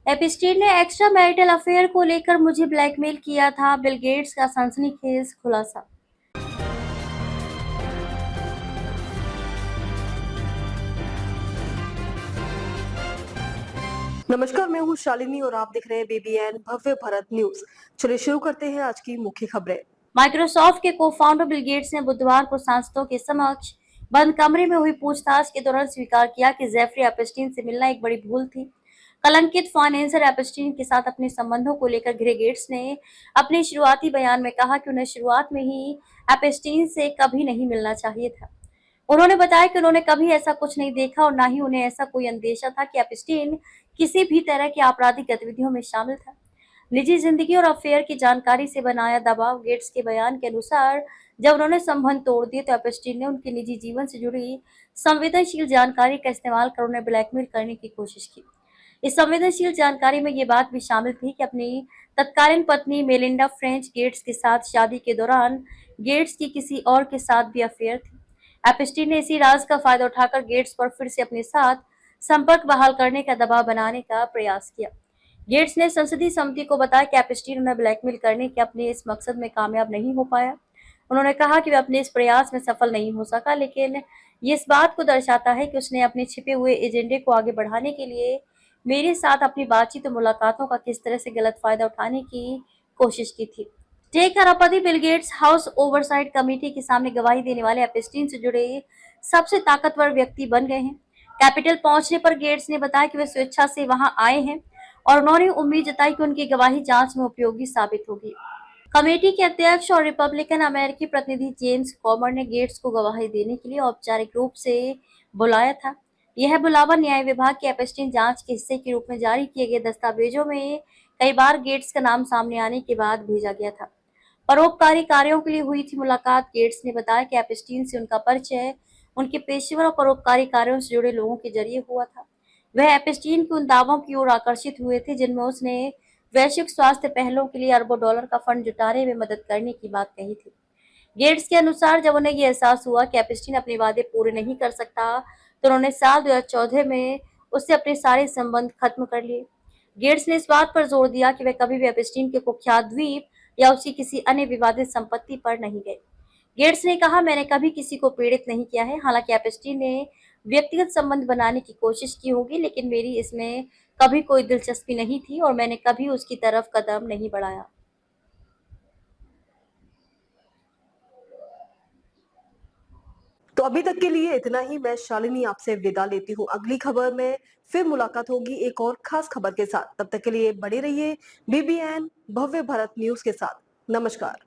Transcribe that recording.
एपिस्टीन ने extra marital affair को लेकर मुझे ब्लैकमेल किया था, बिल गेट्स का सनसनीखेज खुलासा। नमस्कार, मैं हूँ शालिनी और आप देख रहे हैं बीबीएन भव्य भारत न्यूज। चलिए शुरू करते हैं आज की मुख्य खबरें। माइक्रोसॉफ्ट के को-फाउंडर बिल गेट्स ने बुधवार को सांसदों के समक्ष बंद कमरे में हुई पूछताछ के दौरान स्वीकार किया कि जेफरी एपिस्टीन से मिलना एक बड़ी भूल थी। कलंकित फाइनेंसर एपिस्टीन के साथ अपने संबंधों को लेकर घिरे गेट्स ने अपने शुरुआती बयान में कहा कि उन्हें शुरुआत में ही एपिस्टीन से कभी नहीं मिलना चाहिए था। उन्होंने बताया कि उन्होंने कभी ऐसा कुछ नहीं देखा और न ही उन्हें ऐसा कोई अंदेशा था कि एपिस्टीन किसी भी तरह की आपराधिक गतिविधियों में शामिल था। निजी जिंदगी और अफेयर की जानकारी से बनाया दबाव। गेट्स के बयान के अनुसार जब उन्होंने संबंध तोड़ दिए तो एपिस्टीन ने उनके निजी जीवन से जुड़ी संवेदनशील जानकारी का इस्तेमाल कर उन्हें ब्लैकमेल करने की कोशिश की। इस संवेदनशील जानकारी में ये बात भी शामिल थी कि अपनी तत्कालीन पत्नी मेलिंडा फ्रेंच गेट्स के साथ शादी के दौरान गेट्स की किसी और के साथ भी अफेयर थी। एपिस्टीन ने इसी राज का फायदा उठाकर गेट्स पर फिर से अपने साथ संपर्क बहाल करने का दबाव बनाने का प्रयास किया। गेट्स ने संसदीय समिति को बताया कि एपिस्टीन उन्हें ब्लैकमेल करने के अपने इस मकसद में कामयाब नहीं हो पाया। उन्होंने कहा कि वह अपने इस प्रयास में सफल नहीं हो सका, लेकिन ये इस बात को दर्शाता है कि उसने अपने छिपे हुए एजेंडे को आगे बढ़ाने के लिए मेरे साथ अपनी बातचीत और मुलाकातों का किस तरह से गलत फायदा उठाने की कोशिश की थी। टेक खरापति Bill Gates house oversight committee के सामने गवाही देने वाले एपिस्टीन से जुड़े सबसे ताकतवर व्यक्ति बन गए हैं। कैपिटल पहुंचने पर गेट्स ने बताया कि वे स्वेच्छा से वहां आए हैं और उन्होंने उम्मीद जताई कि उनकी गवाही जांच में उपयोगी साबित होगी। कमेटी के अध्यक्ष और रिपब्लिकन अमेरिकी प्रतिनिधि जेम्स कॉमर ने गेट्स को गवाही देने के लिए औपचारिक रूप से बुलाया था। यह बुलावा न्याय विभाग की एपिस्टीन जांच के हिस्से के रूप में जारी किए गए दस्तावेजों में कई बार गेट्स का नाम सामने आने के बाद भेजा गया था। परोपकारी कार्यों के लिए हुई थी मुलाकात। गेट्स ने बताया कि एपिस्टीन से उनका परिचय उनके पेशेवर और परोपकारी कार्यों से जुड़े लोगों के जरिए हुआ था। वह एपिस्टीन के उन दावों की ओर आकर्षित हुए थे जिनमें उसने वैश्विक स्वास्थ्य पहलों के लिए अरबों डॉलर का फंड जुटाने में मदद करने की बात कही थी। गेट्स के अनुसार जब उन्हें यह एहसास हुआ कि एपिस्टीन अपने वादे पूरे नहीं कर सकता तो उन्होंने साल 2014 में उससे अपने सारे संबंध खत्म कर लिए। गेट्स ने इस बात पर जोर दिया कि वे कभी भी एपिस्टीन के कुख्यात द्वीप या उसकी किसी अन्य विवादित संपत्ति पर नहीं गए। गेट्स ने कहा, मैंने कभी किसी को पीड़ित नहीं किया है। हालांकि एपिस्टीन ने व्यक्तिगत संबंध बनाने की कोशिश की होगी, लेकिन मेरी इसमें कभी कोई दिलचस्पी नहीं थी और मैंने कभी उसकी तरफ कदम नहीं बढ़ाया। तो अभी तक के लिए इतना ही। मैं शालिनी आपसे विदा लेती हूँ। अगली खबर में फिर मुलाकात होगी एक और खास खबर के साथ। तब तक के लिए बने रहिए बीबीएन भव्य भारत न्यूज के साथ। नमस्कार।